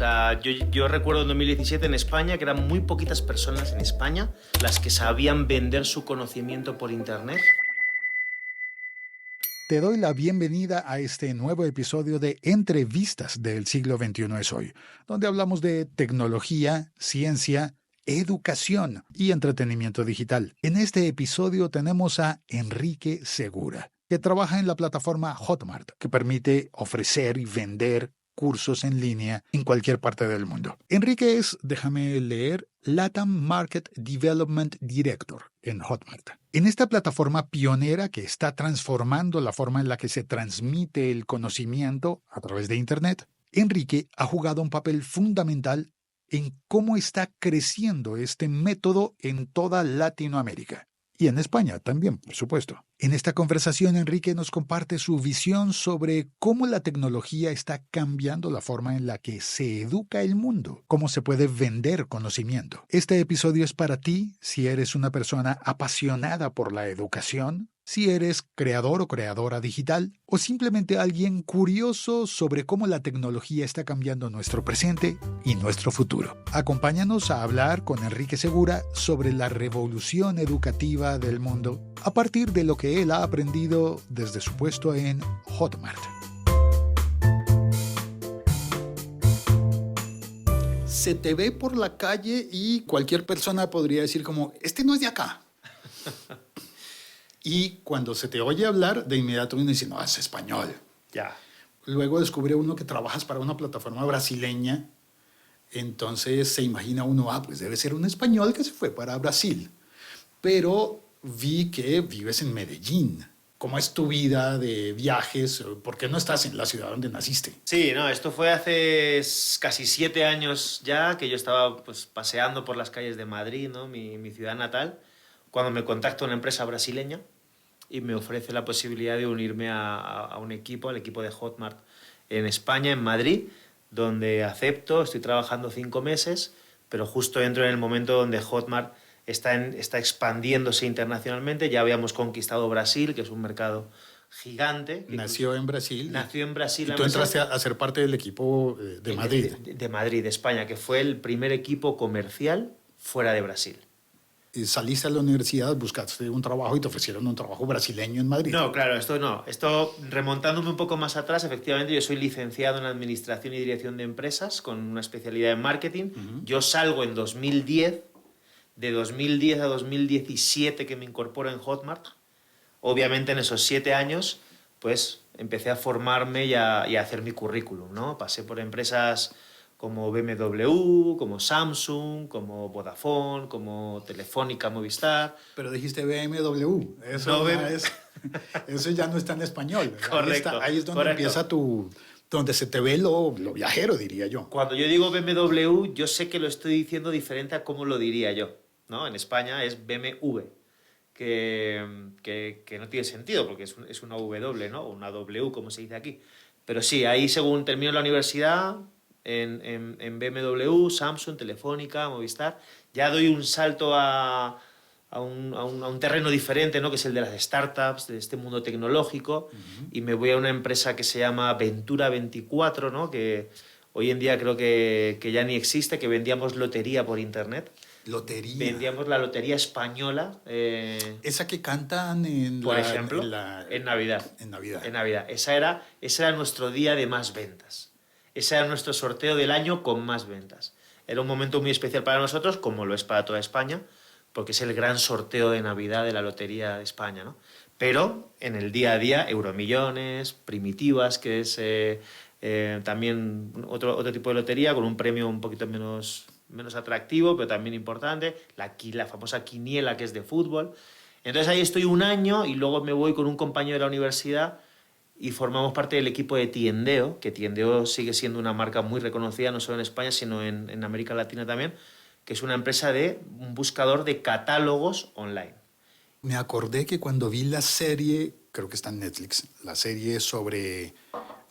sea, yo recuerdo en 2017 en España que eran muy poquitas personas en España las que sabían vender su conocimiento por Internet. Te doy la bienvenida a este nuevo episodio de Entrevistas del siglo XXI es hoy, donde hablamos de tecnología, ciencia, educación y entretenimiento digital. En este episodio tenemos a Enrique Segura, que trabaja en la plataforma Hotmart, que permite ofrecer y vender cursos en línea en cualquier parte del mundo. Enrique es, déjame leer, LATAM Market Development Director en Hotmart. En esta plataforma pionera que está transformando la forma en la que se transmite el conocimiento a través de Internet, Enrique ha jugado un papel fundamental en cómo está creciendo este método en toda Latinoamérica. Y en España también, por supuesto. En esta conversación, Enrique nos comparte su visión sobre cómo la tecnología está cambiando la forma en la que se educa el mundo, cómo se puede vender conocimiento. Este episodio es para ti si eres una persona apasionada por la educación, si eres creador o creadora digital, o simplemente alguien curioso sobre cómo la tecnología está cambiando nuestro presente y nuestro futuro. Acompáñanos a hablar con Enrique Segura sobre la revolución educativa del mundo a partir de lo que él ha aprendido desde su puesto en Hotmart. Se te ve por la calle y cualquier persona podría decir como, este no es de acá. Y cuando se te oye hablar, de inmediato uno dice, no, es español. Ya. Luego descubre uno que trabajas para una plataforma brasileña. Entonces se imagina uno, pues debe ser un español que se fue para Brasil. Pero vi que vives en Medellín. ¿Cómo es tu vida de viajes? ¿Por qué no estás en la ciudad donde naciste? Sí, no, esto fue hace casi 7 años ya que yo estaba pues, paseando por las calles de Madrid, ¿no? mi ciudad natal, cuando me contacta una empresa brasileña y me ofrece la posibilidad de unirme a un equipo, al equipo de Hotmart en España, en Madrid, donde acepto, estoy trabajando 5 meses, pero justo entro en el momento donde Hotmart está expandiéndose internacionalmente. Ya habíamos conquistado Brasil, que es un mercado gigante. Nació en Brasil. Nació en Brasil. Y tú entraste a ser parte del equipo de Madrid. De Madrid, de España, que fue el primer equipo comercial fuera de Brasil. Y saliste a la universidad, buscaste un trabajo y te ofrecieron un trabajo brasileño en Madrid. No, claro, esto no. Esto, remontándome un poco más atrás, efectivamente, yo soy licenciado en Administración y Dirección de Empresas con una especialidad en Marketing. Yo salgo en 2010, de 2010 a 2017 que me incorporo en Hotmart. Obviamente en esos 7 años, pues empecé a formarme y a hacer mi currículum, ¿no? Pasé por empresas como BMW, como Samsung, como Vodafone, como Telefónica, Movistar. Pero dijiste BMW, eso, eso ya no está en español. Correcto. Ahí es donde empieza donde se te ve lo viajero, diría yo. Cuando yo digo BMW, yo sé que lo estoy diciendo diferente a cómo lo diría yo, ¿no? En España es BMW, que no tiene sentido porque es una W, ¿no? O una W, como se dice aquí. Pero sí, ahí según termino la universidad, en BMW, Samsung, Telefónica, Movistar, ya doy un salto a un terreno diferente, ¿no? Que es el de las startups, de este mundo tecnológico, y me voy a una empresa que se llama Ventura 24, ¿no? Que hoy en día creo que ya ni existe, que vendíamos lotería por internet. Lotería. Vendíamos la lotería española. Esa que cantan por ejemplo, en Navidad. En Navidad. En Navidad. Ese era nuestro día de más ventas. Ese era nuestro sorteo del año con más ventas. Era un momento muy especial para nosotros, como lo es para toda España, porque es el gran sorteo de Navidad de la Lotería de España, ¿no? Pero en el día a día, Euromillones, Primitivas, que es también otro tipo de lotería con un premio un poquito menos atractivo, pero también importante, la famosa quiniela, que es de fútbol. Entonces ahí estoy un año y luego me voy con un compañero de la universidad y formamos parte del equipo de Tiendeo, que Tiendeo sigue siendo una marca muy reconocida, no solo en España, sino en América Latina también, que es una empresa un buscador de catálogos online. Me acordé que cuando vi la serie, creo que está en Netflix, la serie sobre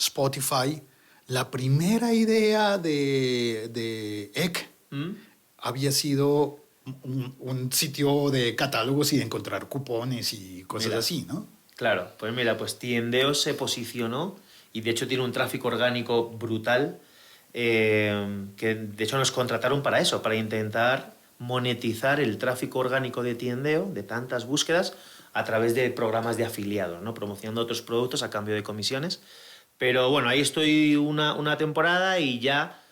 Spotify, la primera idea de Ek había sido un sitio de catálogos y de encontrar cupones y cosas así, ¿no? Claro, pues Tiendeo se posicionó y de hecho tiene un tráfico orgánico brutal que de hecho nos contrataron para eso, para intentar monetizar el tráfico orgánico de tiendeo, de tantas búsquedas, a través de programas de afiliados, ¿no? Promocionando otros productos a cambio de comisiones. Pero bueno, ahí estoy una temporada y ya,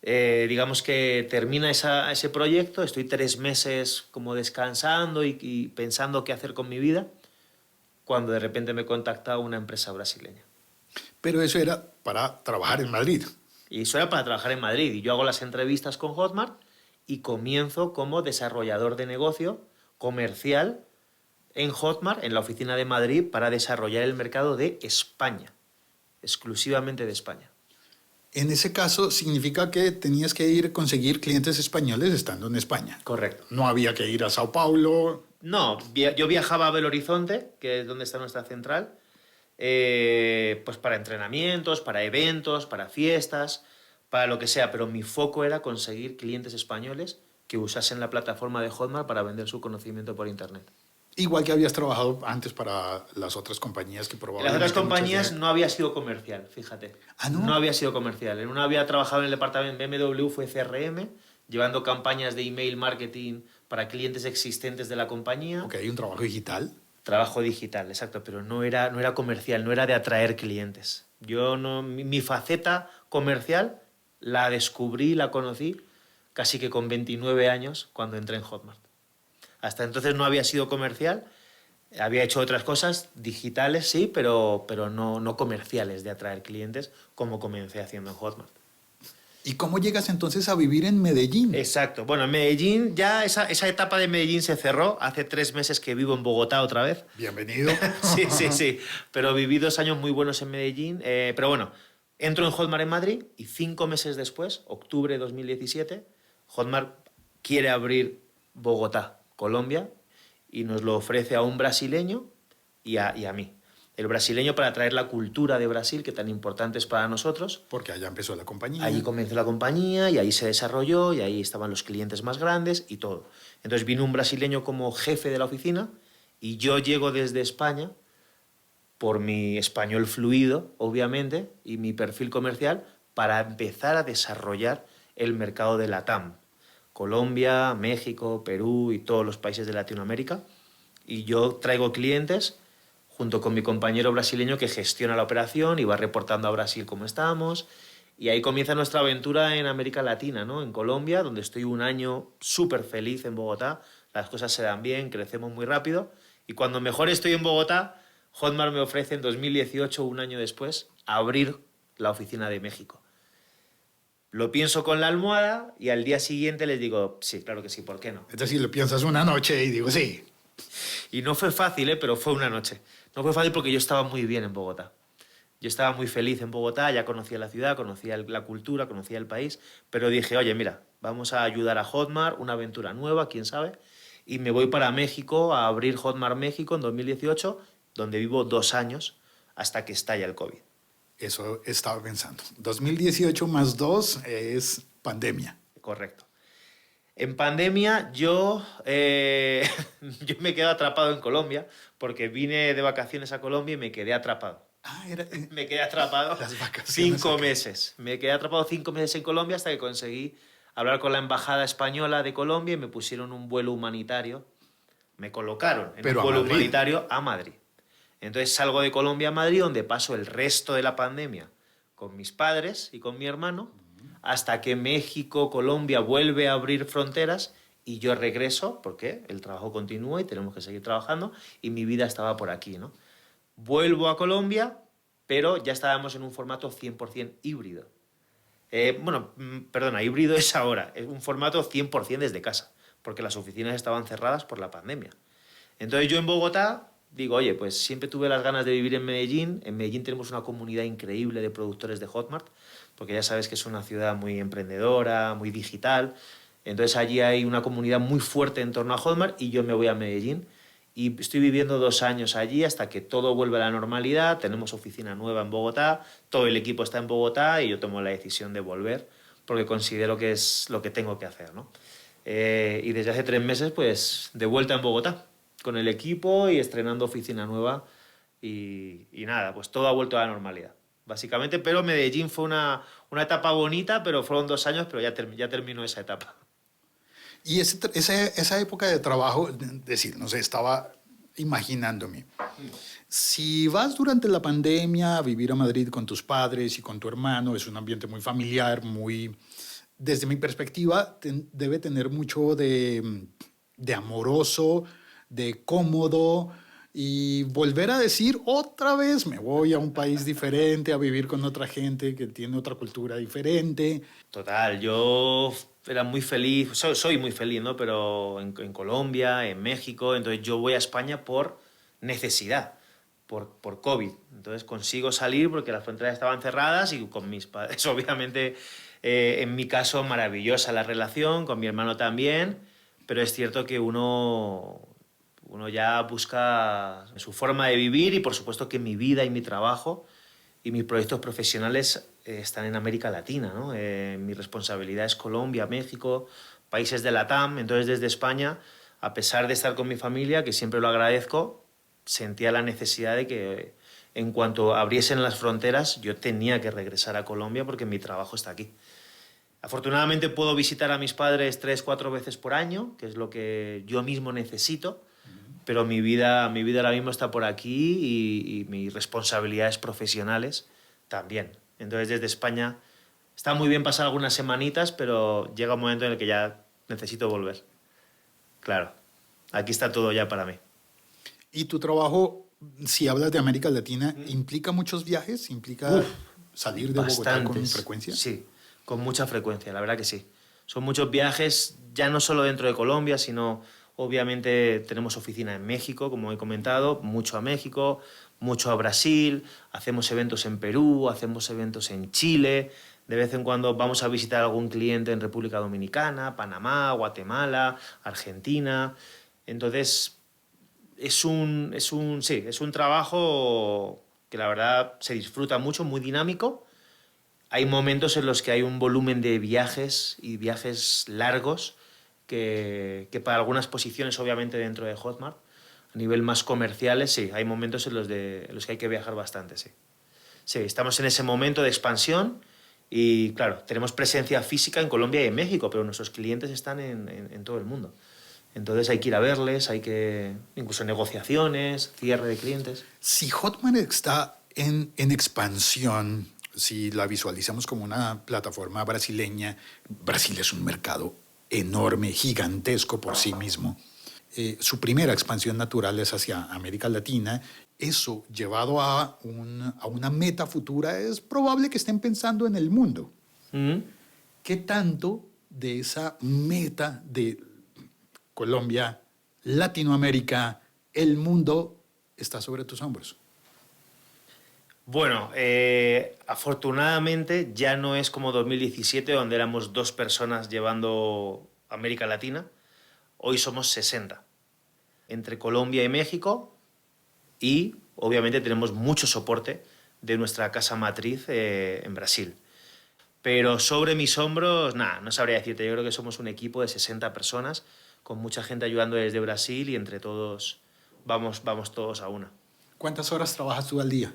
digamos que termina ese proyecto, estoy 3 meses como descansando y pensando qué hacer con mi vida, cuando de repente me contacta una empresa brasileña. Pero eso era para trabajar en Madrid. Y eso era para trabajar en Madrid. Y yo hago las entrevistas con Hotmart y comienzo como desarrollador de negocio comercial en Hotmart, en la oficina de Madrid, para desarrollar el mercado de España, exclusivamente de España. En ese caso, significa que tenías que ir a conseguir clientes españoles estando en España. Correcto. No había que ir a Sao Paulo. No, yo viajaba a Belo Horizonte, que es donde está nuestra central, pues para entrenamientos, para eventos, para fiestas, para lo que sea, pero mi foco era conseguir clientes españoles que usasen la plataforma de Hotmart para vender su conocimiento por Internet. Igual que habías trabajado antes para las otras compañías que En probablemente... las otras compañías no había sido comercial, fíjate. ¿Ah, no? No había sido comercial. En una había trabajado en el departamento BMW, fue CRM, llevando campañas de email marketing para clientes existentes de la compañía. Ok, un trabajo digital. Trabajo digital, exacto, pero no era comercial, no era de atraer clientes. Yo no, mi faceta comercial la descubrí, la conocí casi que con 29 años cuando entré en Hotmart. Hasta entonces no había sido comercial, había hecho otras cosas digitales, sí, pero no comerciales de atraer clientes como comencé haciendo en Hotmart. ¿Y cómo llegas entonces a vivir en Medellín? Exacto. Bueno, en Medellín, ya esa etapa de Medellín se cerró. Hace 3 meses que vivo en Bogotá otra vez. Bienvenido. Sí. Pero viví 2 años muy buenos en Medellín. Pero bueno, entro en Hotmart en Madrid y 5 meses después, octubre de 2017, Hotmart quiere abrir Bogotá, Colombia, y nos lo ofrece a un brasileño y a mí. El brasileño para traer la cultura de Brasil, que tan importante es para nosotros. Porque allá empezó la compañía. Allí comenzó la compañía y ahí se desarrolló y ahí estaban los clientes más grandes y todo. Entonces vino un brasileño como jefe de la oficina y yo llego desde España, por mi español fluido, obviamente, y mi perfil comercial, para empezar a desarrollar el mercado de LATAM. Colombia, México, Perú y todos los países de Latinoamérica. Y yo traigo clientes junto con mi compañero brasileño que gestiona la operación y va reportando a Brasil cómo estamos. Y ahí comienza nuestra aventura en América Latina, ¿no? En Colombia, donde estoy un año súper feliz en Bogotá. Las cosas se dan bien, crecemos muy rápido. Y cuando mejor estoy en Bogotá, Hotmart me ofrece en 2018, un año después, abrir la oficina de México. Lo pienso con la almohada y al día siguiente les digo, sí, claro que sí, ¿por qué no? Es decir, lo piensas una noche y digo, sí. Y no fue fácil, pero fue una noche. No fue fácil porque yo estaba muy bien en Bogotá. Yo estaba muy feliz en Bogotá, ya conocía la ciudad, conocía la cultura, conocía el país, pero dije, oye, mira, vamos a ayudar a Hotmart, una aventura nueva, quién sabe, y me voy para México a abrir Hotmart México en 2018, donde vivo 2 años hasta que estalla el COVID. Eso estaba pensando. 2018 más 2 es pandemia. Correcto. En pandemia yo me quedé atrapado en Colombia porque vine de vacaciones a Colombia y me quedé atrapado. Me quedé atrapado las vacaciones 5 acá. meses. Me quedé atrapado 5 meses en Colombia hasta que conseguí hablar con la embajada española de Colombia y me pusieron un vuelo humanitario. Me colocaron en Pero un a vuelo Madrid. humanitario a Madrid. Entonces salgo de Colombia a Madrid, donde paso el resto de la pandemia con mis padres y con mi hermano, hasta que México, Colombia vuelve a abrir fronteras y yo regreso, porque el trabajo continúa y tenemos que seguir trabajando, y mi vida estaba por aquí, ¿no? Vuelvo a Colombia, pero ya estábamos en un formato 100% híbrido. Perdona, híbrido es ahora, es un formato 100% desde casa, porque las oficinas estaban cerradas por la pandemia. Entonces yo en Bogotá digo, oye, pues siempre tuve las ganas de vivir en Medellín. En Medellín tenemos una comunidad increíble de productores de Hotmart, porque ya sabes que es una ciudad muy emprendedora, muy digital. Entonces allí hay una comunidad muy fuerte en torno a Hotmart y yo me voy a Medellín. Y estoy viviendo 2 años allí hasta que todo vuelve a la normalidad. Tenemos oficina nueva en Bogotá, todo el equipo está en Bogotá y yo tomo la decisión de volver porque considero que es lo que tengo que hacer, ¿no? Y desde hace 3 meses, pues, de vuelta en Bogotá, con el equipo y estrenando oficina nueva y nada, pues todo ha vuelto a la normalidad, básicamente. Pero Medellín fue una etapa bonita, pero fueron 2 años, pero ya terminó esa etapa. Y esa época de trabajo, es decir, no sé, estaba imaginándome. Si vas durante la pandemia a vivir a Madrid con tus padres y con tu hermano, es un ambiente muy familiar, muy, desde mi perspectiva, debe tener mucho de amoroso, de cómodo, y volver a decir otra vez, me voy a un país diferente, a vivir con otra gente que tiene otra cultura diferente. Total, yo era muy feliz, soy muy feliz, ¿no? Pero en Colombia, en México, entonces yo voy a España por necesidad, por COVID. Entonces consigo salir porque las fronteras estaban cerradas y con mis padres, obviamente, en mi caso, maravillosa la relación, con mi hermano también, pero es cierto que uno ya busca su forma de vivir y por supuesto que mi vida y mi trabajo y mis proyectos profesionales están en América Latina, ¿no? Mi responsabilidad es Colombia, México, países de LATAM. Entonces, desde España, a pesar de estar con mi familia, que siempre lo agradezco, sentía la necesidad de que en cuanto abriesen las fronteras yo tenía que regresar a Colombia porque mi trabajo está aquí. Afortunadamente puedo visitar a mis padres 3-4 veces por año, que es lo que yo mismo necesito, pero mi vida ahora mismo está por aquí y mis responsabilidades profesionales también. Entonces, desde España está muy bien pasar algunas semanitas, pero llega un momento en el que ya necesito volver. Claro, aquí está todo ya para mí. ¿Y tu trabajo, si hablas de América Latina, implica muchos viajes? ¿Implica salir de Bogotá con frecuencia? Sí, con mucha frecuencia, la verdad que sí. Son muchos viajes, ya no solo dentro de Colombia, sino obviamente tenemos oficina en México, como he comentado, mucho a México, mucho a Brasil, hacemos eventos en Perú, hacemos eventos en Chile, de vez en cuando vamos a visitar a algún cliente en República Dominicana, Panamá, Guatemala, Argentina. Entonces, es un trabajo que la verdad se disfruta mucho, muy dinámico. Hay momentos en los que hay un volumen de viajes y viajes largos que para algunas posiciones, obviamente, dentro de Hotmart, a nivel más comerciales, sí, hay momentos en los que hay que viajar bastante, sí. Sí, estamos en ese momento de expansión y, claro, tenemos presencia física en Colombia y en México, pero nuestros clientes están en todo el mundo. Entonces hay que ir a verles, hay que... incluso negociaciones, cierre de clientes. Si Hotmart está en expansión, si la visualizamos como una plataforma brasileña, Brasil es un mercado enorme, gigantesco por sí mismo. Su primera expansión natural es hacia América Latina. Eso, llevado a una meta futura, es probable que estén pensando en el mundo. ¿Qué tanto de esa meta de Colombia, Latinoamérica, el mundo, está sobre tus hombros? Bueno, afortunadamente ya no es como 2017, donde éramos 2 personas llevando América Latina. Hoy somos 60, entre Colombia y México, y obviamente tenemos mucho soporte de nuestra casa matriz en Brasil. Pero sobre mis hombros, nada, no sabría decirte. Yo creo que somos un equipo de 60 personas, con mucha gente ayudando desde Brasil y entre todos vamos todos a una. ¿Cuántas horas trabajas tú al día?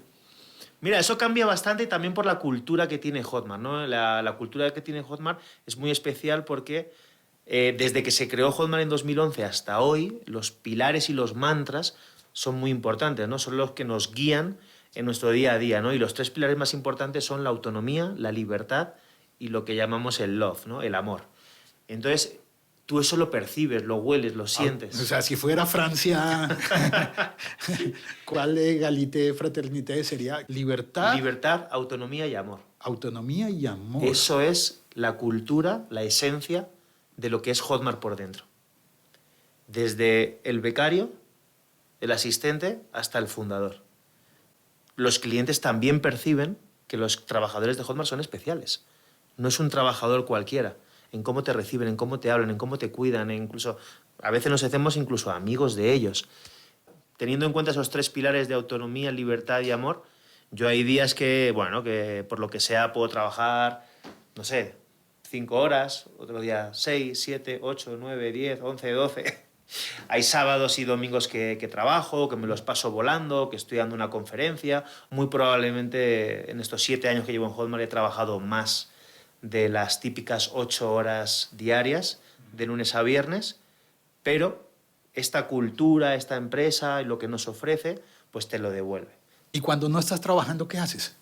Mira, eso cambia bastante también por la cultura que tiene Hotmart, ¿no? La cultura que tiene Hotmart es muy especial porque desde que se creó Hotmart en 2011 hasta hoy, los pilares y los mantras son muy importantes, ¿no? Son los que nos guían en nuestro día a día, ¿no? Y los 3 pilares más importantes son la autonomía, la libertad y lo que llamamos el love, ¿no? El amor. Entonces, tú eso lo percibes, lo hueles, lo sientes. O sea, si fuera Francia, ¿cuál égalité, fraternité sería? Libertad. Libertad, autonomía y amor. Autonomía y amor. Eso es la cultura, la esencia de lo que es Hotmart por dentro. Desde el becario, el asistente, hasta el fundador. Los clientes también perciben que los trabajadores de Hotmart son especiales. No es un trabajador cualquiera. En cómo te reciben, en cómo te hablan, en cómo te cuidan, incluso a veces nos hacemos incluso amigos de ellos. Teniendo en cuenta esos 3 pilares de autonomía, libertad y amor, yo hay días que, bueno, que por lo que sea puedo trabajar, no sé, 5 horas, otro día 6, 7, 8, 9, 10, 11, 12. Hay sábados y domingos que trabajo, que me los paso volando, que estoy dando una conferencia. Muy probablemente en estos 7 años que llevo en Hotmart he trabajado más de las típicas 8 horas diarias, de lunes a viernes, pero esta cultura, esta empresa y lo que nos ofrece, pues te lo devuelve. ¿Y cuando no estás trabajando, qué haces?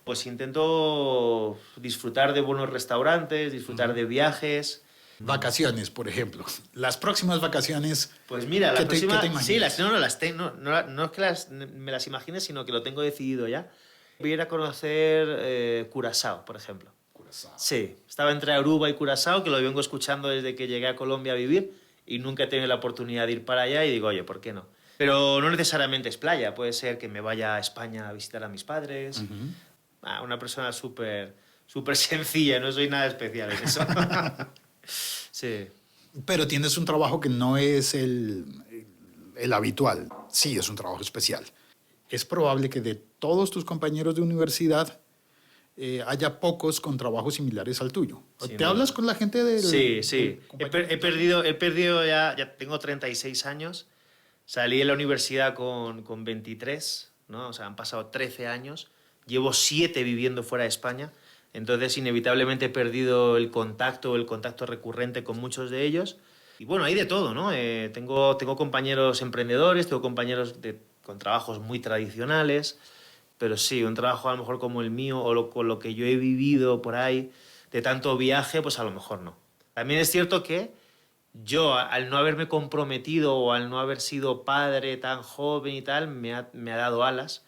Pues intento disfrutar de buenos restaurantes, disfrutar de viajes. Vacaciones, por ejemplo. Las próximas vacaciones. Pues mira, la ¿Qué próxima... te imaginas? Sí, no es que me las imagine, sino que lo tengo decidido ya. Voy a ir a conocer Curazao, por ejemplo. Curazao. Sí, estaba entre Aruba y Curazao, que lo vengo escuchando desde que llegué a Colombia a vivir y nunca he tenido la oportunidad de ir para allá y digo, oye, ¿por qué no? Pero no necesariamente es playa, puede ser que me vaya a España a visitar a mis padres. Una persona súper sencilla, no soy nada especial en eso. Sí. Pero tienes un trabajo que no es el habitual. Sí, es un trabajo especial. Es probable que de todos tus compañeros de universidad haya pocos con trabajos similares al tuyo. Sí, ¿Te hablas con la gente del...? Sí, sí. del He perdido ya tengo 36 años. Salí de la universidad con 23, ¿no? O sea, han pasado 13 años. Llevo 7 viviendo fuera de España. Entonces, inevitablemente he perdido el contacto recurrente con muchos de ellos. Y bueno, hay de todo, ¿no? Tengo compañeros emprendedores, tengo compañeros con trabajos muy tradicionales, pero sí, un trabajo a lo mejor como el mío o con lo que yo he vivido por ahí, de tanto viaje, pues a lo mejor no. También es cierto que yo, al no haberme comprometido o al no haber sido padre tan joven y tal, me ha dado alas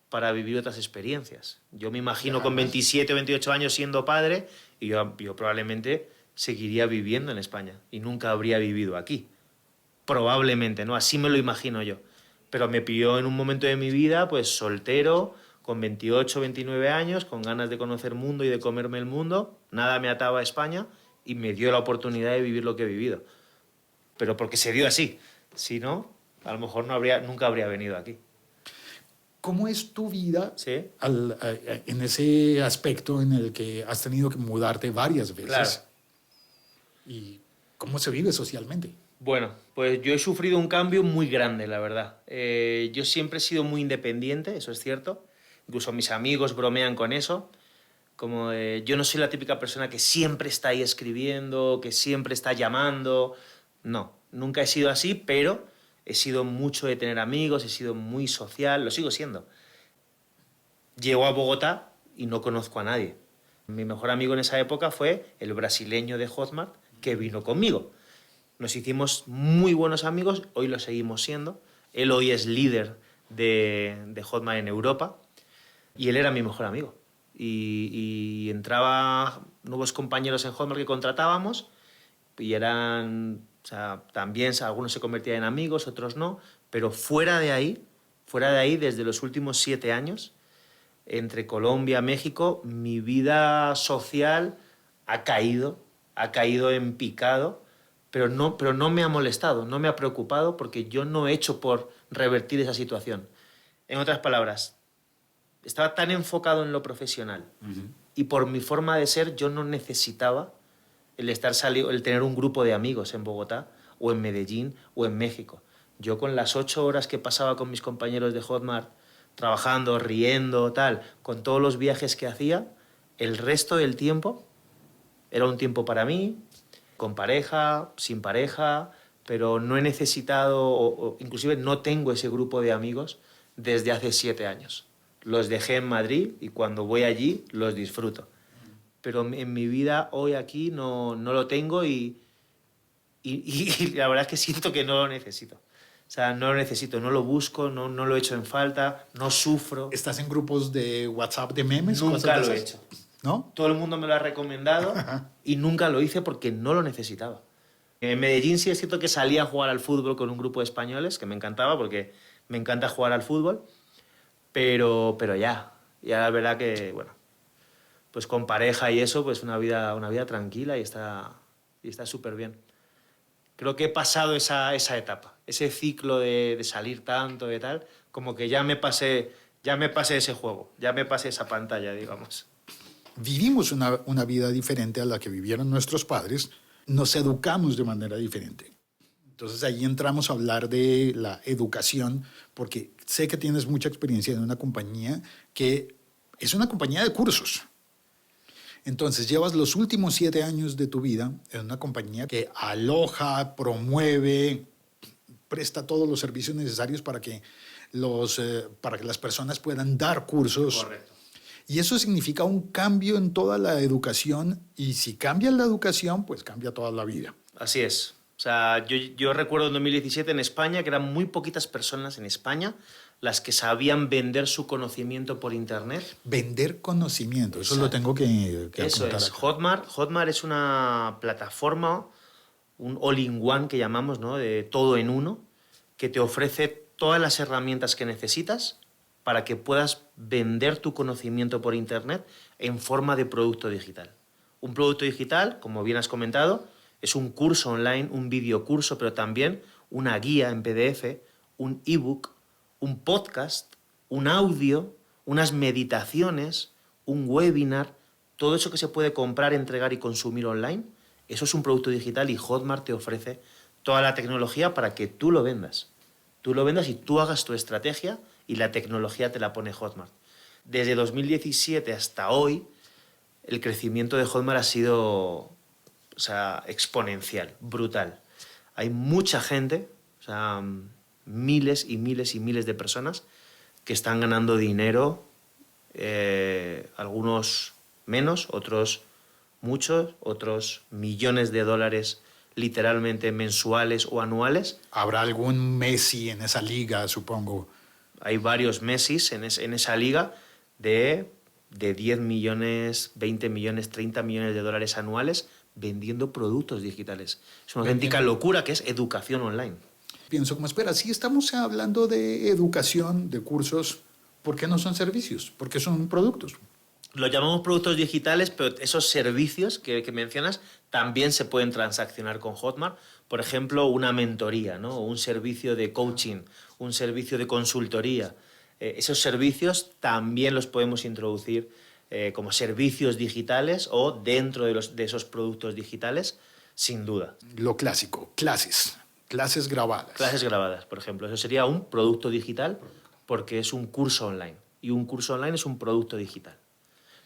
para vivir otras experiencias. Yo me imagino con 27 o 28 años siendo padre y yo probablemente seguiría viviendo en España y nunca habría vivido aquí. Probablemente, ¿no? Así me lo imagino yo. Pero me pilló en un momento de mi vida, pues soltero, con 28 o 29 años, con ganas de conocer el mundo y de comerme el mundo. Nada me ataba a España y me dio la oportunidad de vivir lo que he vivido. Pero porque se dio así. Si no, a lo mejor nunca habría venido aquí. ¿Cómo es tu vida ¿Sí? en ese aspecto en el que has tenido que mudarte varias veces? Claro. ¿Y cómo se vive socialmente? Bueno, pues yo he sufrido un cambio muy grande, la verdad. Yo siempre he sido muy independiente, eso es cierto. Incluso mis amigos bromean con eso. Como yo no soy la típica persona que siempre está ahí escribiendo, que siempre está llamando. No, nunca he sido así, pero he sido mucho de tener amigos, he sido muy social, lo sigo siendo. Llego a Bogotá y no conozco a nadie. Mi mejor amigo en esa época fue el brasileño de Hotmart que vino conmigo. Nos hicimos muy buenos amigos, hoy lo seguimos siendo. Él hoy es líder de Hotmart en Europa y él era mi mejor amigo. Y entraba nuevos compañeros en Hotmart que contratábamos y eran... O sea, también algunos se convertían en amigos, otros no, pero fuera de ahí, desde los últimos 7 años, entre Colombia y México, mi vida social ha caído en picado, pero no me ha molestado, no me ha preocupado porque yo no he hecho por revertir esa situación. En otras palabras, estaba tan enfocado en lo profesional y por mi forma de ser yo no necesitaba el tener un grupo de amigos en Bogotá o en Medellín o en México. Yo con las 8 horas que pasaba con mis compañeros de Hotmart, trabajando, riendo, tal, con todos los viajes que hacía, el resto del tiempo era un tiempo para mí, con pareja, sin pareja, pero no he necesitado, o inclusive no tengo ese grupo de amigos desde hace 7 años. Los dejé en Madrid y cuando voy allí los disfruto. Pero en mi vida hoy aquí no lo tengo y la verdad es que siento que no lo necesito. O sea, no lo necesito, no lo busco, no lo echo en falta, no sufro. ¿Estás en grupos de WhatsApp de memes? Nunca lo he hecho. ¿No? Todo el mundo me lo ha recomendado y nunca lo hice porque no lo necesitaba. En Medellín sí es cierto que salía a jugar al fútbol con un grupo de españoles, que me encantaba porque me encanta jugar al fútbol, pero ya la verdad que, bueno, pues con pareja y eso, pues una vida tranquila y está súper bien. Creo que he pasado esa etapa, ese ciclo de salir tanto y tal, como que ya me pasé ese juego, ya me pasé esa pantalla, digamos. Vivimos una vida diferente a la que vivieron nuestros padres, nos educamos de manera diferente. Entonces ahí entramos a hablar de la educación, porque sé que tienes mucha experiencia en una compañía que es una compañía de cursos. Entonces llevas los últimos 7 años de tu vida en una compañía que aloja, promueve, presta todos los servicios necesarios para que las personas puedan dar cursos. Correcto. Y eso significa un cambio en toda la educación, y si cambia la educación, pues cambia toda la vida. Así es. O sea, yo recuerdo en 2017 en España que eran muy poquitas personas en España las que sabían vender su conocimiento por Internet. Vender conocimiento, eso Exacto. lo tengo que Eso apuntar es. acá. Hotmart es una plataforma, un all-in-one que llamamos, ¿no? De todo en uno, que te ofrece todas las herramientas que necesitas para que puedas vender tu conocimiento por Internet en forma de producto digital. Un producto digital, como bien has comentado, es un curso online, un videocurso, pero también una guía en PDF, un ebook, un podcast, un audio, unas meditaciones, un webinar, todo eso que se puede comprar, entregar y consumir online, eso es un producto digital y Hotmart te ofrece toda la tecnología para que tú lo vendas. Tú lo vendas y tú hagas tu estrategia y la tecnología te la pone Hotmart. Desde 2017 hasta hoy, el crecimiento de Hotmart ha sido exponencial, brutal. Hay mucha gente, miles y miles y miles de personas que están ganando dinero, algunos menos, otros muchos, otros millones de dólares literalmente mensuales o anuales. Habrá algún Messi en esa liga, supongo. Hay varios Messis en esa liga de 10 millones, 20 millones, 30 millones de dólares anuales vendiendo productos digitales. Es una auténtica locura que es educación online. Pienso como, espera, si estamos hablando de educación, de cursos, ¿por qué no son servicios? ¿Por qué son productos? Lo llamamos productos digitales, pero esos servicios que mencionas también se pueden transaccionar con Hotmart. Por ejemplo, una mentoría, ¿no? Un servicio de coaching, un servicio de consultoría. Esos servicios también los podemos introducir como servicios digitales o dentro de esos productos digitales, sin duda. Lo clásico, clases grabadas. Clases grabadas, por ejemplo. Eso sería un producto digital porque es un curso online. Y un curso online es un producto digital.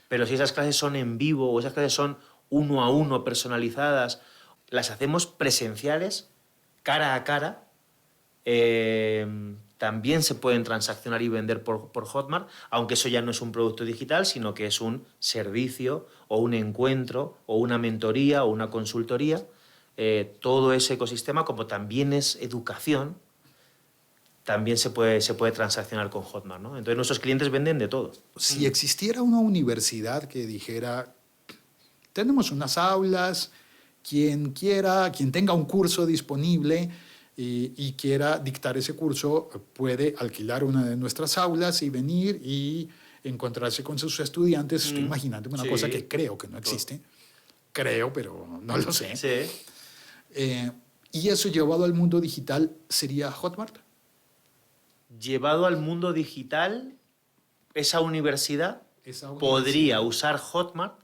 Pero si esas clases son en vivo o esas clases son uno a uno, personalizadas, las hacemos presenciales, cara a cara, también se pueden transaccionar y vender por Hotmart, aunque eso ya no es un producto digital, sino que es un servicio o un encuentro o una mentoría o una consultoría. Todo ese ecosistema, como también es educación, también se puede transaccionar con Hotmart, ¿no? Entonces nuestros clientes venden de todo. Si existiera una universidad que dijera, tenemos unas aulas, quien tenga un curso disponible y quiera dictar ese curso, puede alquilar una de nuestras aulas y venir y encontrarse con sus estudiantes. Estoy imaginándome una cosa que creo que no existe. Creo, pero no lo sé. Sí. Y eso llevado al mundo digital sería Hotmart. Llevado al mundo digital, esa universidad podría usar Hotmart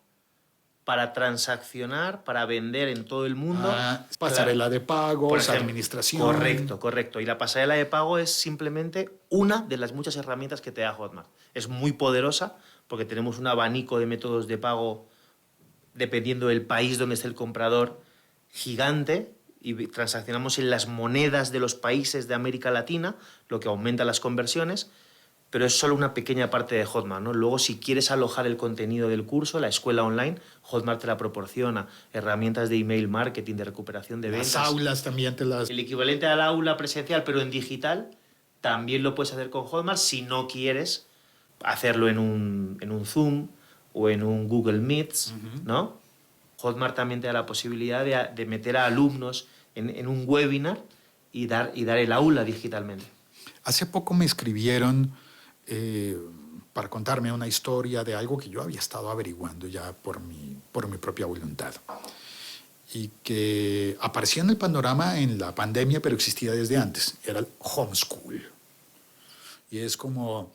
para transaccionar, para vender en todo el mundo. Pasarela de pagos, por ejemplo, administración. Correcto. Y la pasarela de pago es simplemente una de las muchas herramientas que te da Hotmart. Es muy poderosa porque tenemos un abanico de métodos de pago dependiendo del país donde esté el comprador gigante, y transaccionamos en las monedas de los países de América Latina, lo que aumenta las conversiones, pero es solo una pequeña parte de Hotmart, ¿no? Luego, si quieres alojar el contenido del curso, la escuela online, Hotmart te la proporciona, herramientas de email marketing, de recuperación de ventas. Las aulas también te las... El equivalente al aula presencial, pero en digital, también lo puedes hacer con Hotmart si no quieres hacerlo en un Zoom o en un Google Meets, ¿no? Hotmart también te da la posibilidad de meter a alumnos en un webinar y dar el aula digitalmente. Hace poco me escribieron para contarme una historia de algo que yo había estado averiguando ya por mi propia voluntad y que apareció en el panorama en la pandemia, pero existía desde antes. Era el homeschool. Y es como,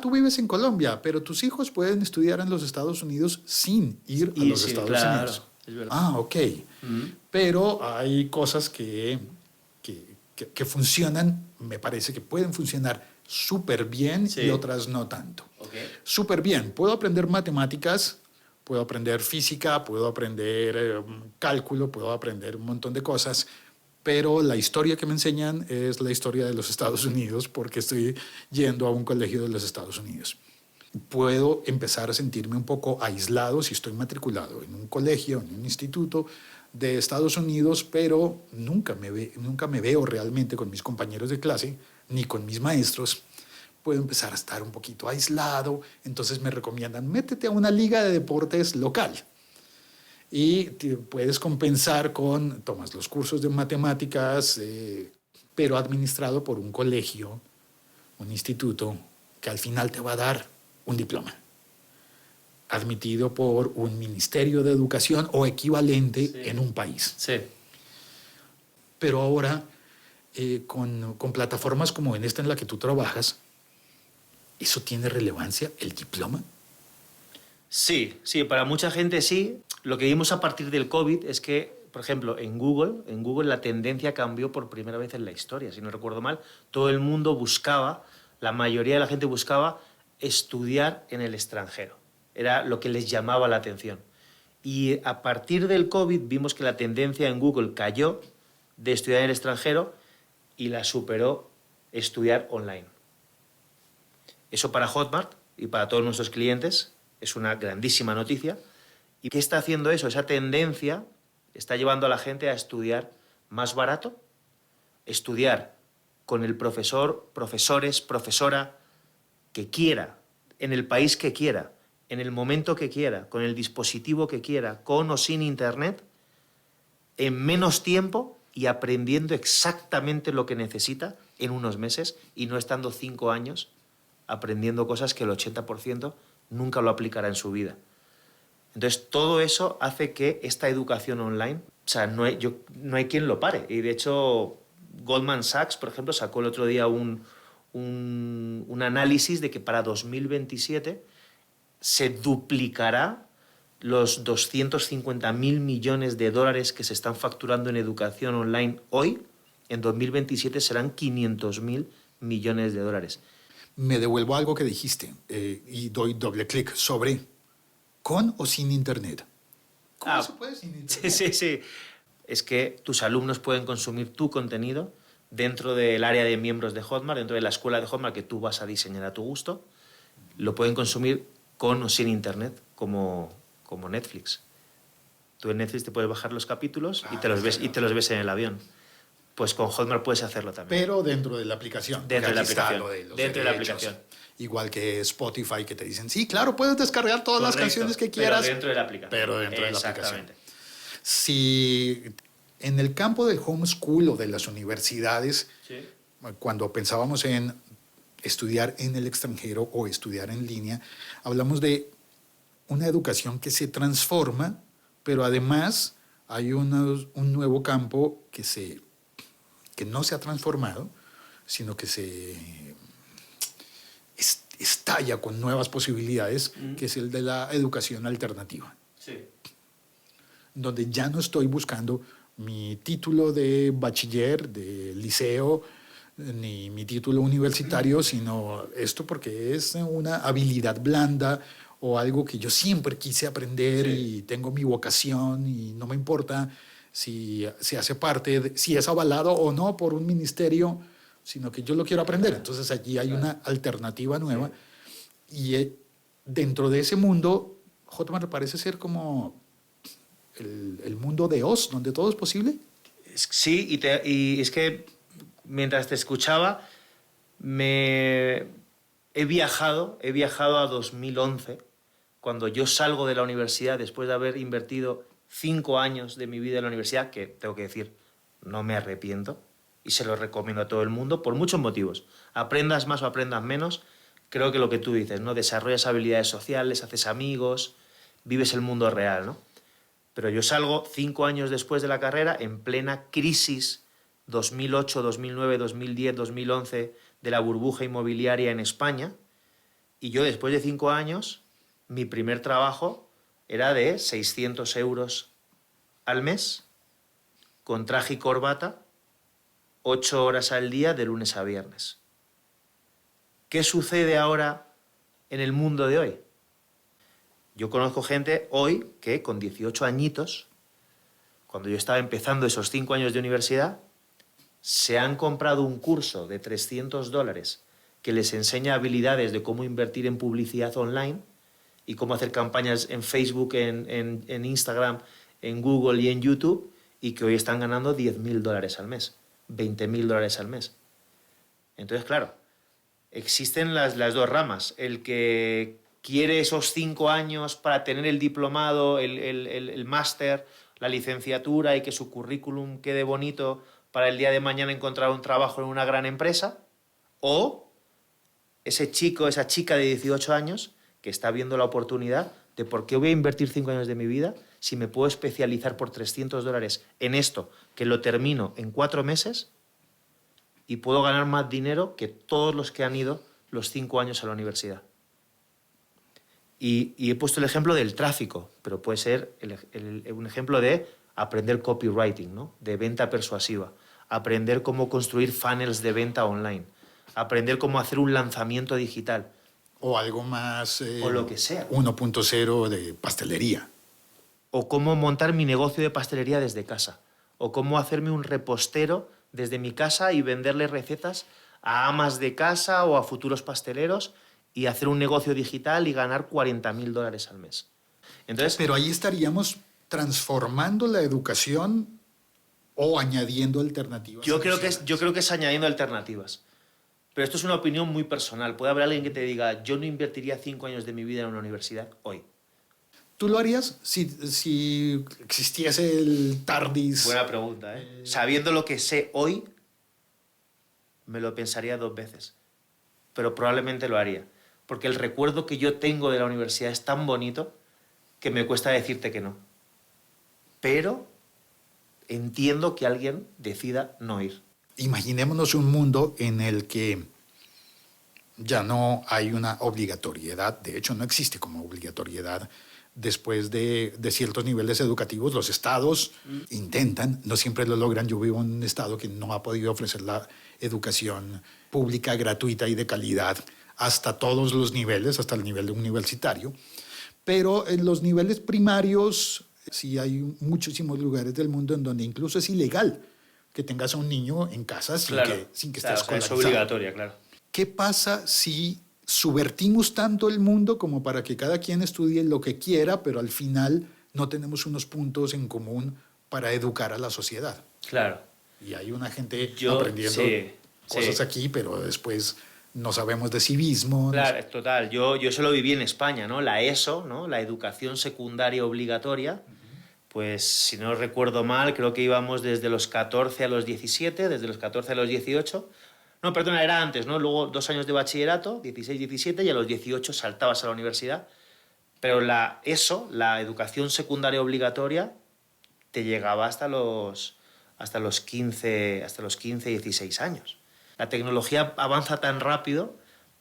tú vives en Colombia, pero tus hijos pueden estudiar en los Estados Unidos sin ir a los Estados Unidos. Es verdad. Ok. Pero hay cosas que que funcionan, me parece que pueden funcionar súper bien Sí. y otras no tanto. Okay. Súper bien, puedo aprender matemáticas, puedo aprender física, puedo aprender cálculo, puedo aprender un montón de cosas, pero la historia que me enseñan es la historia de los Estados Unidos porque estoy yendo a un colegio de los Estados Unidos. Puedo empezar a sentirme un poco aislado si estoy matriculado en un colegio, en un instituto de Estados Unidos, pero nunca me veo realmente con mis compañeros de clase ni con mis maestros. Puedo empezar a estar un poquito aislado, entonces me recomiendan, métete a una liga de deportes local y puedes compensar tomas los cursos de matemáticas, pero administrado por un colegio, un instituto, que al final te va a dar un diploma, admitido por un ministerio de educación o equivalente en un país. Sí. Pero ahora, con plataformas como en esta en la que tú trabajas, ¿eso tiene relevancia, el diploma? Sí, para mucha gente sí. Lo que vimos a partir del COVID es que, por ejemplo, en Google la tendencia cambió por primera vez en la historia, si no recuerdo mal. Todo el mundo buscaba, la mayoría de la gente buscaba estudiar en el extranjero. Era lo que les llamaba la atención. Y a partir del COVID vimos que la tendencia en Google cayó de estudiar en el extranjero y la superó estudiar online. Eso para Hotmart y para todos nuestros clientes es una grandísima noticia. ¿Y qué está haciendo eso? Esa tendencia está llevando a la gente a estudiar más barato, estudiar con el profesor, profesores, profesora que quiera, en el país que quiera, en el momento que quiera, con el dispositivo que quiera, con o sin internet, en menos tiempo y aprendiendo exactamente lo que necesita en unos meses y no estando 5 años aprendiendo cosas que el 80% nunca lo aplicará en su vida. Entonces, todo eso hace que esta educación online, o sea, no hay quien lo pare. Y de hecho, Goldman Sachs, por ejemplo, sacó el otro día un análisis de que para 2027 se duplicará los 250.000 millones de dólares que se están facturando en educación online hoy. En 2027 serán 500.000 millones de dólares. Me devuelvo a algo que dijiste y doy doble clic sobre con o sin internet. ¿Cómo se puede sin internet? Sí. Es que tus alumnos pueden consumir tu contenido dentro del área de miembros de Hotmart, dentro de la escuela de Hotmart que tú vas a diseñar a tu gusto. Lo pueden consumir con o sin internet, como Netflix. Tú en Netflix te puedes bajar los capítulos y te los ves en el avión. Pues con Hotmart puedes hacerlo también. Pero dentro de la aplicación. Dentro de la aplicación. Dentro de la aplicación. Igual que Spotify, que te dicen, sí, claro, puedes descargar todas las canciones que quieras. Pero dentro de la aplicación. Pero dentro de la aplicación. Si en el campo del homeschool o de las universidades, sí, cuando pensábamos en estudiar en el extranjero o estudiar en línea, hablamos de una educación que se transforma, pero además hay un nuevo campo que no se ha transformado, sino que se estalla con nuevas posibilidades, que es el de la educación alternativa. Sí. Donde ya no estoy buscando mi título de bachiller, de liceo, ni mi título universitario, sino esto porque es una habilidad blanda o algo que yo siempre quise aprender, sí, y tengo mi vocación y no me importa si se hace parte, si es avalado o no por un ministerio, sino que yo lo quiero aprender. Entonces allí hay una alternativa nueva, sí, y dentro de ese mundo, Hotmart parece ser como el mundo de Oz, donde todo es posible. Sí, y es que mientras te escuchaba, he viajado a 2011, cuando yo salgo de la universidad después de haber invertido 5 años de mi vida en la universidad, que tengo que decir, no me arrepiento y se lo recomiendo a todo el mundo por muchos motivos. Aprendas más o aprendas menos, creo que lo que tú dices, ¿no? Desarrollas habilidades sociales, haces amigos, vives el mundo real, ¿no? Pero yo salgo 5 años después de la carrera en plena crisis 2008, 2009, 2010, 2011 de la burbuja inmobiliaria en España, y yo después de 5 años, mi primer trabajo era de 600 euros al mes, con traje y corbata, 8 horas al día de lunes a viernes. ¿Qué sucede ahora en el mundo de hoy? Yo conozco gente hoy que con 18 añitos, cuando yo estaba empezando esos 5 años de universidad, se han comprado un curso de $300 que les enseña habilidades de cómo invertir en publicidad online y cómo hacer campañas en Facebook, en Instagram, en Google y en YouTube, y que hoy están ganando $10.000 al mes, $20.000 al mes. Entonces, claro, existen las dos ramas. El que quiere esos 5 años para tener el diplomado, el máster, la licenciatura y que su currículum quede bonito para el día de mañana encontrar un trabajo en una gran empresa, o ese chico, esa chica de 18 años que está viendo la oportunidad de por qué voy a invertir 5 años de mi vida si me puedo especializar por $300 en esto, que lo termino en 4 meses y puedo ganar más dinero que todos los que han ido los 5 años a la universidad. Y he puesto el ejemplo del tráfico, pero puede ser un ejemplo de aprender copywriting, ¿no? De venta persuasiva, aprender cómo construir funnels de venta online, aprender cómo hacer un lanzamiento digital. O algo más... o lo que sea. 1.0 de pastelería. O cómo montar mi negocio de pastelería desde casa. O cómo hacerme un repostero desde mi casa y venderle recetas a amas de casa o a futuros pasteleros y hacer un negocio digital y ganar $40.000 al mes. Entonces, pero ahí estaríamos transformando la educación o añadiendo alternativas. yo creo que es añadiendo alternativas. Pero esto es una opinión muy personal. Puede haber alguien que te diga, yo no invertiría 5 años de mi vida en una universidad hoy. ¿Tú lo harías si existiese el TARDIS? Buena pregunta, ¿eh? Sabiendo lo que sé hoy, me lo pensaría 2 veces. Pero probablemente lo haría. Porque el recuerdo que yo tengo de la universidad es tan bonito que me cuesta decirte que no. Pero entiendo que alguien decida no ir. Imaginémonos un mundo en el que ya no hay una obligatoriedad, de hecho no existe como obligatoriedad. Después de ciertos niveles educativos, los estados intentan, no siempre lo logran. Yo vivo en un estado que no ha podido ofrecer la educación pública, gratuita y de calidad hasta todos los niveles, hasta el nivel universitario. Pero en los niveles primarios sí hay muchísimos lugares del mundo en donde incluso es ilegal que tengas a un niño en casa sin que esté escolarizado. Es obligatoria, claro. ¿Qué pasa si subvertimos tanto el mundo como para que cada quien estudie lo que quiera, pero al final no tenemos unos puntos en común para educar a la sociedad? Claro. Y hay una gente aprendiendo cosas aquí, pero después no sabemos de civismo. Claro, total. Yo eso lo viví en España, ¿no? La ESO, ¿no? La educación secundaria obligatoria. Pues, si no recuerdo mal, creo que íbamos desde los 14 a los 17, desde los 14 a los 18. No, perdona, era antes, ¿no? Luego 2 años de bachillerato, 16, 17, y a los 18 saltabas a la universidad. Pero la ESO, la educación secundaria obligatoria, te llegaba hasta los 15, 16 años. La tecnología avanza tan rápido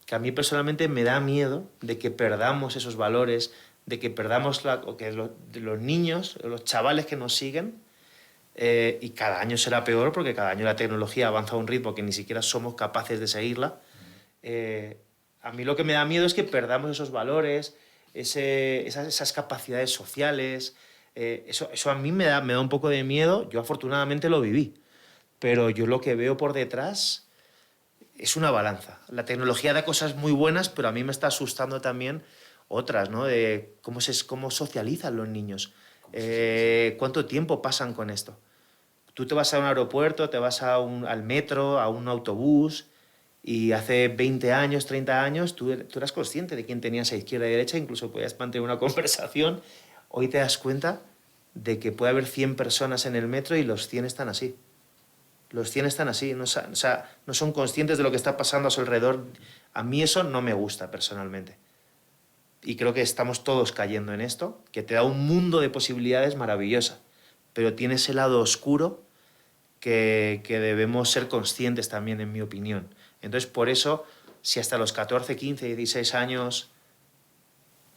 que a mí personalmente me da miedo de que perdamos esos valores, de que perdamos de los niños, los chavales que nos siguen, y cada año será peor porque cada año la tecnología avanza a un ritmo que ni siquiera somos capaces de seguirla. A mí lo que me da miedo es que perdamos esos valores, esas capacidades sociales. Eso a mí me da un poco de miedo. Yo afortunadamente lo viví, pero yo lo que veo por detrás es una balanza. La tecnología da cosas muy buenas, pero a mí me está asustando también otras, ¿no? De cómo socializan los niños, cuánto tiempo pasan con esto. Tú te vas a un aeropuerto, te vas al metro, a un autobús, y hace 20 años, 30 años, tú eras consciente de quién tenías a izquierda y derecha, incluso podías mantener una conversación. Hoy te das cuenta de que puede haber 100 personas en el metro y los 100 están así. Los 100 están así, no son conscientes de lo que está pasando a su alrededor. A mí eso no me gusta personalmente. Y creo que estamos todos cayendo en esto, que te da un mundo de posibilidades maravillosa, pero tiene ese lado oscuro que debemos ser conscientes también, en mi opinión. Entonces, por eso, si hasta los 14, 15, 16 años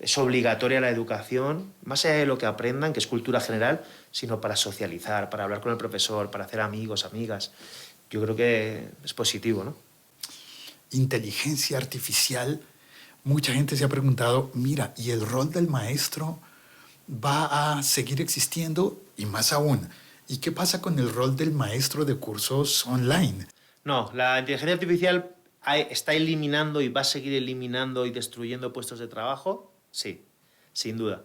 es obligatoria la educación, más allá de lo que aprendan, que es cultura general, sino para socializar, para hablar con el profesor, para hacer amigos, amigas, yo creo que es positivo, ¿no? Inteligencia artificial, mucha gente se ha preguntado, mira, ¿y el rol del maestro va a seguir existiendo? Y más aún, ¿y qué pasa con el rol del maestro de cursos online? No, la inteligencia artificial está eliminando y va a seguir eliminando y destruyendo puestos de trabajo, sí, sin duda.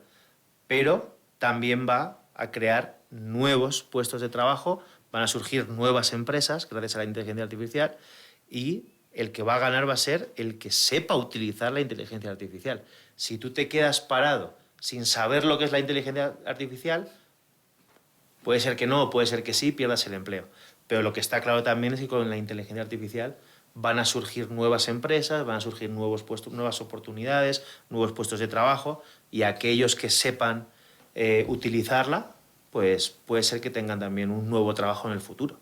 Pero también va a crear nuevos puestos de trabajo, van a surgir nuevas empresas gracias a la inteligencia artificial y el que va a ganar va a ser el que sepa utilizar la inteligencia artificial. Si tú te quedas parado sin saber lo que es la inteligencia artificial, puede ser que no, puede ser que sí, pierdas el empleo. Pero lo que está claro también es que con la inteligencia artificial van a surgir nuevas empresas, van a surgir nuevos puestos, nuevas oportunidades, nuevos puestos de trabajo y aquellos que sepan utilizarla, pues puede ser que tengan también un nuevo trabajo en el futuro.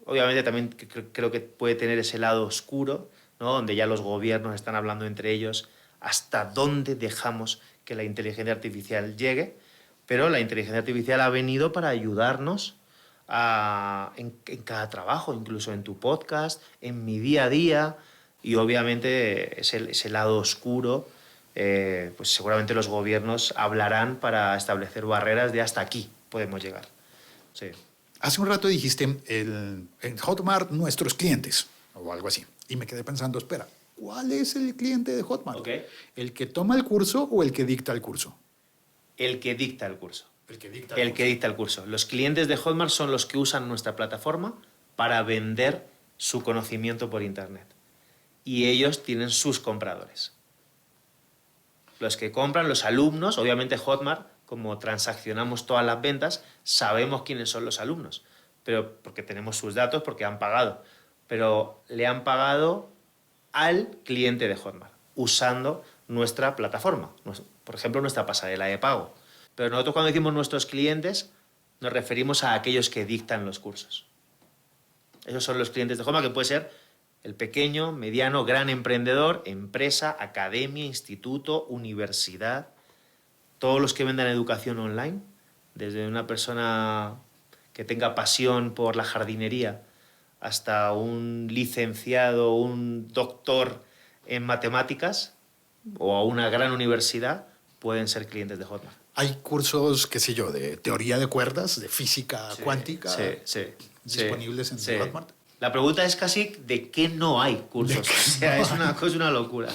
Obviamente también creo que puede tener ese lado oscuro, ¿no? Donde ya los gobiernos están hablando entre ellos hasta dónde dejamos que la inteligencia artificial llegue, pero la inteligencia artificial ha venido para ayudarnos en cada trabajo, incluso en tu podcast, en mi día a día, y obviamente ese lado oscuro, pues seguramente los gobiernos hablarán para establecer barreras de hasta aquí podemos llegar. Sí. Hace un rato dijiste en Hotmart nuestros clientes o algo así. Y me quedé pensando, espera, ¿cuál es el cliente de Hotmart? Okay. ¿El que toma el curso o el que dicta el curso? El que dicta el curso. El que dicta el que dicta el curso. Los clientes de Hotmart son los que usan nuestra plataforma para vender su conocimiento por Internet. Y ellos tienen sus compradores. Los que compran, los alumnos, obviamente Hotmart, como transaccionamos todas las ventas, sabemos quiénes son los alumnos, pero porque tenemos sus datos, porque han pagado, pero le han pagado al cliente de Hotmart, usando nuestra plataforma, por ejemplo, nuestra pasarela de pago. Pero nosotros cuando decimos nuestros clientes, nos referimos a aquellos que dictan los cursos. Esos son los clientes de Hotmart, que puede ser el pequeño, mediano, gran emprendedor, empresa, academia, instituto, universidad, todos los que vendan educación online, desde una persona que tenga pasión por la jardinería hasta un licenciado, un doctor en matemáticas o a una gran universidad, pueden ser clientes de Hotmart. Hay cursos, qué sé yo, de teoría de cuerdas, de física cuántica, disponibles en Hotmart. La pregunta es casi de qué no hay cursos. O sea, es una locura.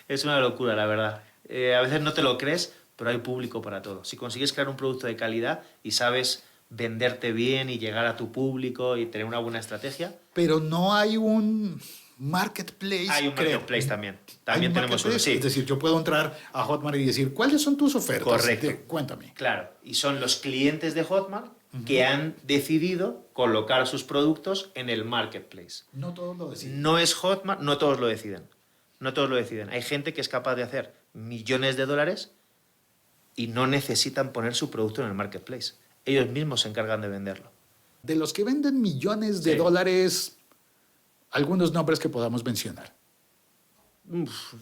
Es una locura, la verdad. A veces no te lo crees, pero hay público para todo. Si consigues crear un producto de calidad y sabes venderte bien y llegar a tu público y tener una buena estrategia. Pero no hay un marketplace. Hay un marketplace también. También tenemos uno. Sí. Es decir, yo puedo entrar a Hotmart y decir, ¿cuáles son tus ofertas? Correcto. Cuéntame. Claro. Y son los clientes de Hotmart que han decidido colocar sus productos en el marketplace. No todos lo deciden. No es Hotmart, no todos lo deciden. No todos lo deciden. Hay gente que es capaz de hacer millones de dólares y no necesitan poner su producto en el marketplace. Ellos mismos se encargan de venderlo. De los que venden millones de dólares, algunos nombres que podamos mencionar.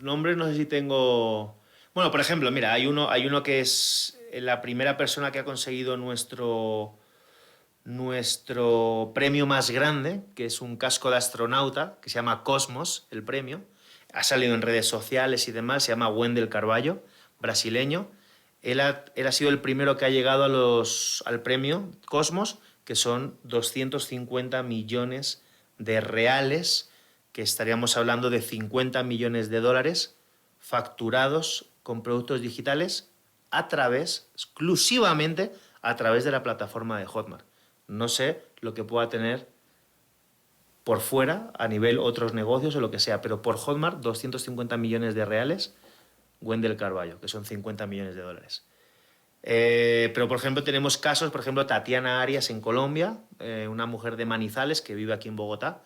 Nombres no sé si tengo... Bueno, por ejemplo, mira, hay uno que es la primera persona que ha conseguido nuestro premio más grande, que es un casco de astronauta, que se llama Cosmos, el premio. Ha salido en redes sociales y demás, se llama Wendel Carvalho, brasileño. Él ha sido el primero que ha llegado al premio Cosmos, que son 250 millones de reales, que estaríamos hablando de 50 millones de dólares facturados con productos digitales exclusivamente a través de la plataforma de Hotmart. No sé lo que pueda tener por fuera, a nivel otros negocios o lo que sea, pero por Hotmart, 250 millones de reales, Wendel Carvalho, que son 50 millones de dólares. Pero, por ejemplo, tenemos casos, por ejemplo, Tatiana Arias en Colombia, una mujer de Manizales que vive aquí en Bogotá,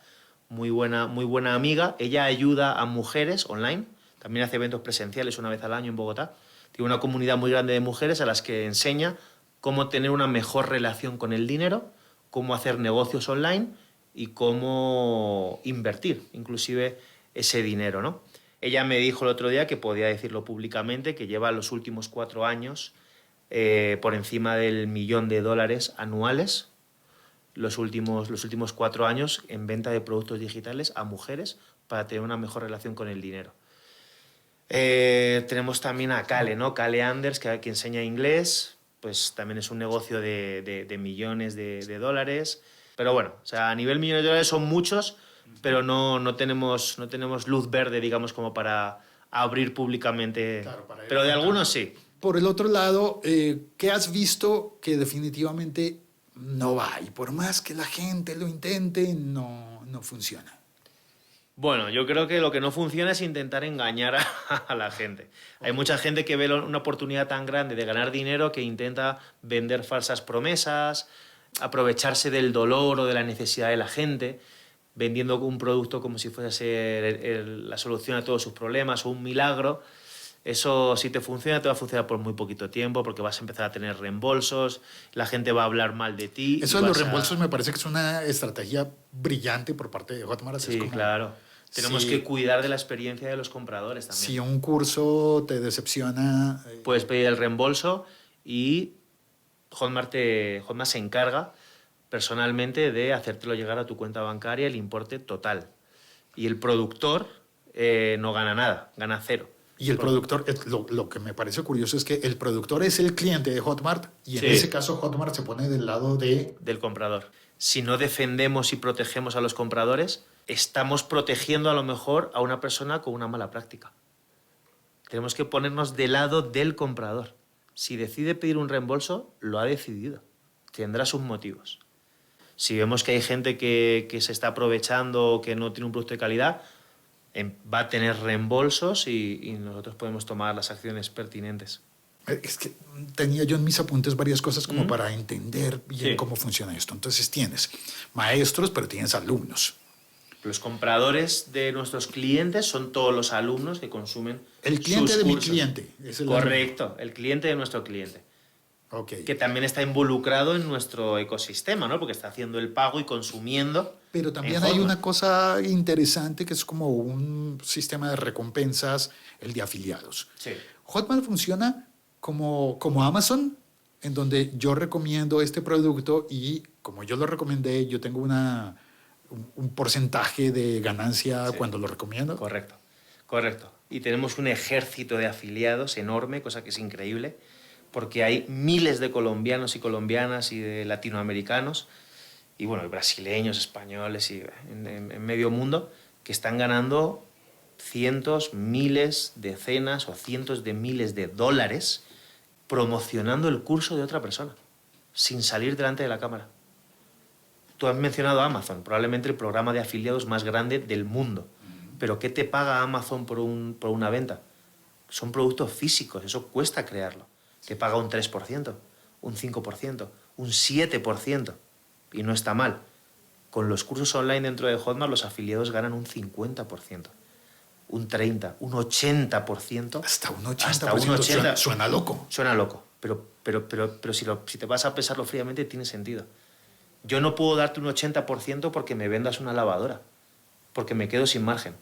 muy buena amiga. Ella ayuda a mujeres online, también hace eventos presenciales una vez al año en Bogotá. Tiene una comunidad muy grande de mujeres a las que enseña cómo tener una mejor relación con el dinero, cómo hacer negocios online y cómo invertir, inclusive ese dinero, ¿no? Ella me dijo el otro día que podía decirlo públicamente, que lleva los últimos 4 años por encima del $1.000.000 anuales los últimos 4 años en venta de productos digitales a mujeres para tener una mejor relación con el dinero. Tenemos también a Kale, ¿no? Kale Anders, que enseña inglés, pues también es un negocio de millones de dólares. Pero bueno, o sea, a nivel millones de dólares son muchos, pero no tenemos luz verde, digamos, como para abrir públicamente. Claro, para ir pero de contando. algunos sí. Por el otro lado, ¿qué has visto que definitivamente no va? Y por más que la gente lo intente, no funciona. Bueno, yo creo que lo que no funciona es intentar engañar a la gente. Hay mucha gente que ve una oportunidad tan grande de ganar dinero que intenta vender falsas promesas, aprovecharse del dolor o de la necesidad de la gente, vendiendo un producto como si fuese a ser la solución a todos sus problemas o un milagro. Eso, si te funciona, te va a funcionar por muy poquito tiempo porque vas a empezar a tener reembolsos, la gente va a hablar mal de ti. Eso de los reembolsos me parece que es una estrategia brillante por parte de Hotmart. Sí, claro. Tenemos que cuidar de la experiencia de los compradores también. Si un curso te decepciona... Puedes pedir el reembolso y Hotmart se encarga personalmente de hacértelo llegar a tu cuenta bancaria el importe total. Y el productor no gana nada, gana cero. Y el productor, lo que me parece curioso es que el productor es el cliente de Hotmart y en Sí. ese caso Hotmart se pone del lado del comprador. Si no defendemos y protegemos a los compradores, estamos protegiendo a lo mejor a una persona con una mala práctica. Tenemos que ponernos del lado del comprador. Si decide pedir un reembolso, lo ha decidido. Tendrá sus motivos. Si vemos que hay gente que se está aprovechando o que no tiene un producto de calidad, va a tener reembolsos y nosotros podemos tomar las acciones pertinentes. Es que tenía yo en mis apuntes varias cosas como para entender bien Sí. cómo funciona esto. Entonces tienes maestros, pero tienes alumnos. Los compradores de nuestros clientes son todos los alumnos que consumen El cliente sus de mi cursos. cliente. Es el Correcto, el cliente de nuestro cliente. alumno. Ok. Que también está involucrado en nuestro ecosistema, ¿no? Porque está haciendo el pago y consumiendo. Pero también en hay Hotmart. una cosa interesante que es como un sistema de recompensas, el de afiliados. Sí. Hotmart funciona como Amazon, en donde yo recomiendo este producto y como yo lo recomendé, yo tengo un porcentaje de ganancia Sí. cuando lo recomiendo. Correcto, correcto. Y tenemos un ejército de afiliados enorme, cosa que es increíble, porque hay miles de colombianos y colombianas y de latinoamericanos, y bueno, brasileños, españoles y en medio mundo, que están ganando cientos, miles, decenas o cientos de miles de dólares promocionando el curso de otra persona, sin salir delante de la cámara. Tú has mencionado Amazon, probablemente el programa de afiliados más grande del mundo. Pero ¿qué te paga Amazon por una venta? Son productos físicos, eso cuesta crearlo. Te paga un 3%, un 5%, un 7%. Y no está mal. Con los cursos online dentro de Hotmart, los afiliados ganan un 50%, un 30%, un 80%. Hasta un 80%. Hasta un 80%. Suena loco. Suena loco, pero si te vas a pensarlo fríamente, tiene sentido. Yo no puedo darte un 80% porque me vendas una lavadora, porque me quedo sin margen.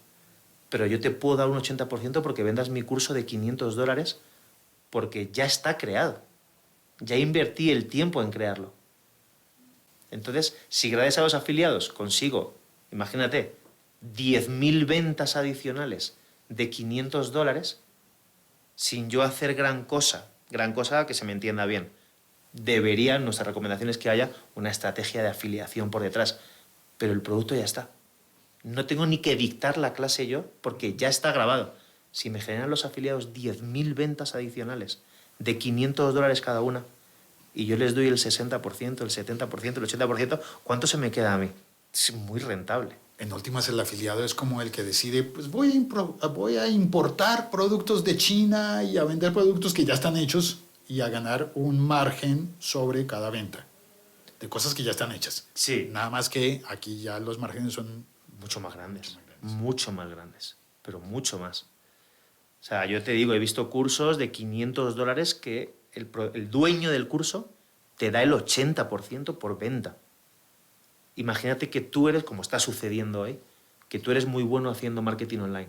Pero yo te puedo dar un 80% porque vendas mi curso de $500 porque ya está creado. Ya invertí el tiempo en crearlo. Entonces, si gracias a los afiliados consigo, imagínate, 10.000 ventas adicionales de $500, sin yo hacer gran cosa que se me entienda bien, nuestra recomendación es que haya una estrategia de afiliación por detrás, pero el producto ya está. No tengo ni que dictar la clase yo porque ya está grabado. Si me generan los afiliados 10.000 ventas adicionales de $500 cada una y yo les doy el 60%, el 70%, el 80%, ¿cuánto se me queda a mí? Es muy rentable. En últimas, el afiliado es como el que decide, pues voy a importar productos de China y a vender productos que ya están hechos y a ganar un margen sobre cada venta de cosas que ya están hechas. Sí. Nada más que aquí ya los márgenes son Mucho más grandes. Mucho más grandes. Pero mucho más. O sea, yo te digo, he visto cursos de $500 que el dueño del curso te da el 80% por venta. Imagínate que tú eres, como está sucediendo hoy, que tú eres muy bueno haciendo marketing online.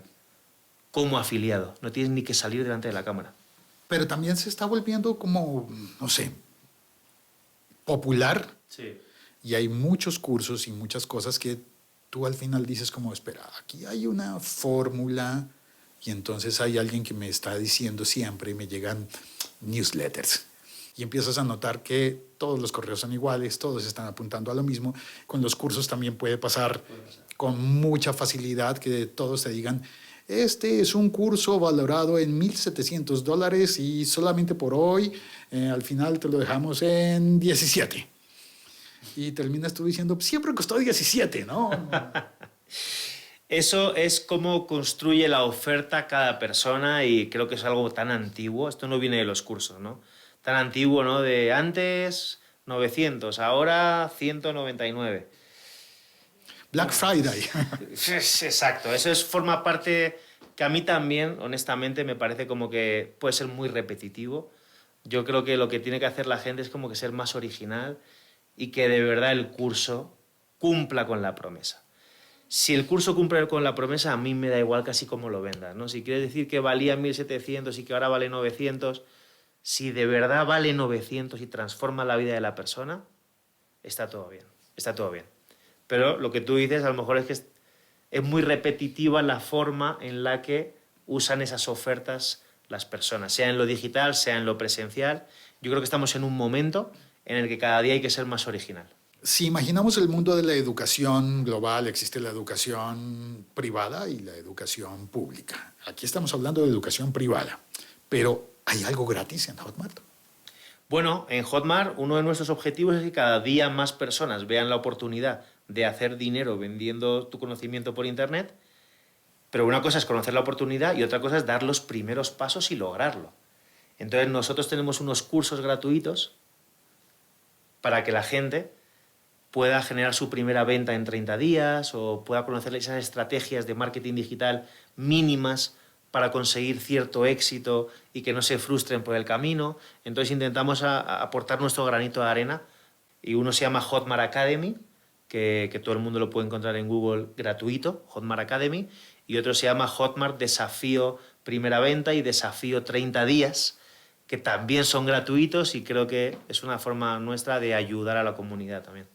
Como afiliado. No tienes ni que salir delante de la cámara. Pero también se está volviendo como, no sé, popular Sí. Y hay muchos cursos y muchas cosas que tú al final dices como, espera, aquí hay una fórmula y entonces hay alguien que me está diciendo siempre y me llegan newsletters. Y empiezas a notar que todos los correos son iguales, todos están apuntando a lo mismo. Con los cursos también puede pasar con mucha facilidad que todos te digan, este es un curso valorado en $1,700 y solamente por hoy, al final te lo dejamos en 17. Y terminas tú diciendo, siempre costó 17, ¿no? Eso es cómo construye la oferta cada persona y creo que es algo tan antiguo. Esto no viene de los cursos, ¿no? Tan antiguo, ¿no? De antes 900, ahora 199. Black Friday. Exacto, forma parte que a mí también, honestamente, me parece como que puede ser muy repetitivo. Yo creo que lo que tiene que hacer la gente es como que ser más original y que de verdad el curso cumpla con la promesa. Si el curso cumple con la promesa, a mí me da igual casi cómo lo vendas, ¿no? Si quieres decir que valía 1.700 y que ahora vale 900, si de verdad vale 900 y transforma la vida de la persona, está todo bien, está todo bien. Pero lo que tú dices a lo mejor es que es muy repetitiva la forma en la que usan esas ofertas las personas, sea en lo digital, sea en lo presencial. Yo creo que estamos en un momento en el que cada día hay que ser más original. Si imaginamos el mundo de la educación global, existe la educación privada y la educación pública. Aquí estamos hablando de educación privada, pero ¿hay algo gratis en Hotmart? Bueno, en Hotmart uno de nuestros objetivos es que cada día más personas vean la oportunidad de hacer dinero vendiendo tu conocimiento por Internet, pero una cosa es conocer la oportunidad y otra cosa es dar los primeros pasos y lograrlo. Entonces nosotros tenemos unos cursos gratuitos para que la gente pueda generar su primera venta en 30 días o pueda conocer esas estrategias de marketing digital mínimas para conseguir cierto éxito y que no se frustren por el camino. Entonces intentamos aportar nuestro granito de arena y uno se llama Hotmart Academy, que todo el mundo lo puede encontrar en Google gratuito, Hotmart Academy, y otro se llama Hotmart Desafío Primera Venta y Desafío 30 días, que también son gratuitos y creo que es una forma nuestra de ayudar a la comunidad también.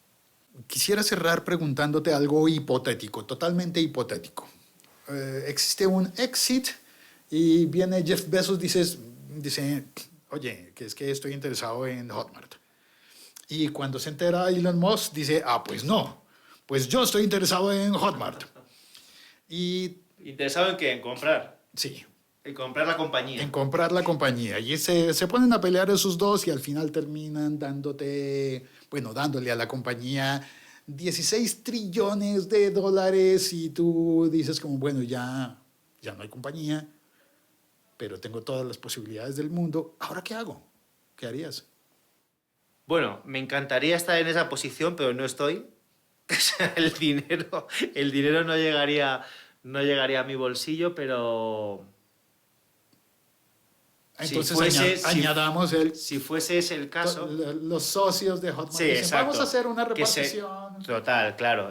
Quisiera cerrar preguntándote algo hipotético, totalmente hipotético. Existe un exit y viene Jeff Bezos, dice, oye, que es que estoy interesado en Hotmart. Y cuando se entera Elon Musk, dice, pues no, pues yo estoy interesado en Hotmart. ¿Interesado en qué? En comprar. Sí. En comprar la compañía. En comprar la compañía. Y se ponen a pelear esos dos y al final terminan dándole a la compañía 16 trillones de dólares y tú dices como, bueno, ya no hay compañía, pero tengo todas las posibilidades del mundo. ¿Ahora qué hago? ¿Qué harías? Bueno, me encantaría estar en esa posición, pero no estoy. El dinero no llegaría a mi bolsillo, pero... Entonces añadamos si fuese ese el caso... Los socios de Hotmart sí, dicen, vamos a hacer una repartición. Total, claro.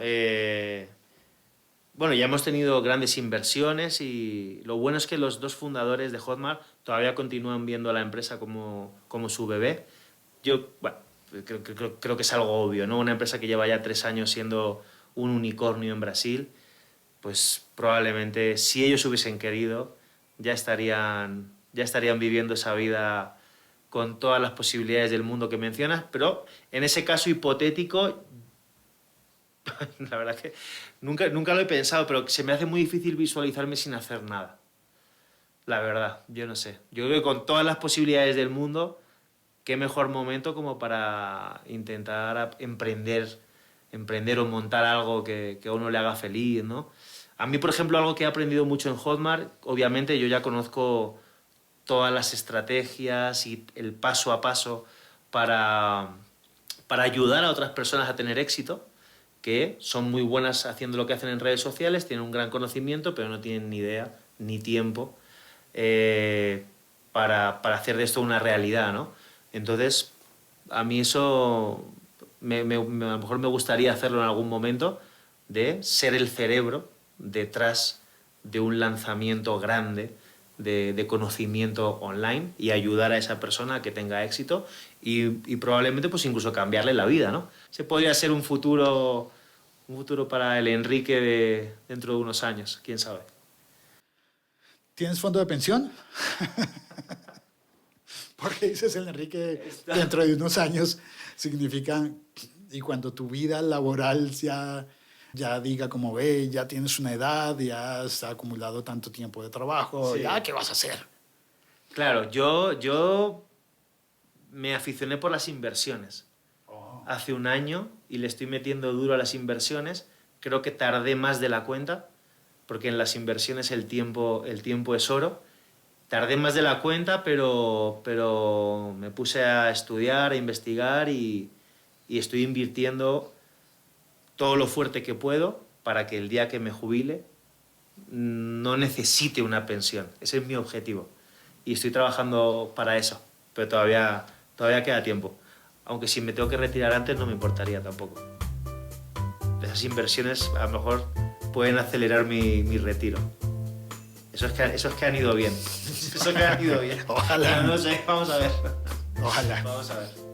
Bueno, ya hemos tenido grandes inversiones y lo bueno es que los dos fundadores de Hotmart todavía continúan viendo a la empresa como su bebé. Yo, bueno, creo que es algo obvio, ¿no? Una empresa que lleva ya 3 años siendo un unicornio en Brasil, pues probablemente si ellos hubiesen querido ya estarían viviendo esa vida con todas las posibilidades del mundo que mencionas, pero en ese caso hipotético, la verdad es que nunca lo he pensado, pero se me hace muy difícil visualizarme sin hacer nada. La verdad, yo no sé. Yo creo que con todas las posibilidades del mundo, qué mejor momento como para intentar emprender o montar algo que a uno le haga feliz, ¿no? A mí, por ejemplo, algo que he aprendido mucho en Hotmart, obviamente yo ya conozco todas las estrategias y el paso a paso para ayudar a otras personas a tener éxito, que son muy buenas haciendo lo que hacen en redes sociales, tienen un gran conocimiento, pero no tienen ni idea ni tiempo para hacer de esto una realidad, ¿no? Entonces, a mí eso a lo mejor me gustaría hacerlo en algún momento, de ser el cerebro detrás de un lanzamiento grande de conocimiento online y ayudar a esa persona a que tenga éxito y probablemente pues incluso cambiarle la vida, ¿no? Ese podría ser un futuro para el Enrique de dentro de unos años, quién sabe. ¿Tienes fondo de pensión? Porque dices el Enrique dentro de unos años significa, y cuando tu vida laboral ya diga como ve, ya tienes una edad, ya has acumulado tanto tiempo de trabajo, Sí. ya, ¿qué vas a hacer? Claro, yo me aficioné por las inversiones hace un año y le estoy metiendo duro a las inversiones. Creo que tardé más de la cuenta, porque en las inversiones el tiempo es oro. Tardé más de la cuenta, pero me puse a estudiar, a investigar y estoy invirtiendo todo lo fuerte que puedo para que el día que me jubile no necesite una pensión. Ese es mi objetivo. Y estoy trabajando para eso, pero todavía queda tiempo. Aunque si me tengo que retirar antes no me importaría tampoco. Esas inversiones a lo mejor pueden acelerar mi retiro. Eso es que han ido bien. Eso es que han ido bien. Ojalá. No sé, vamos a ver. Ojalá. Vamos a ver.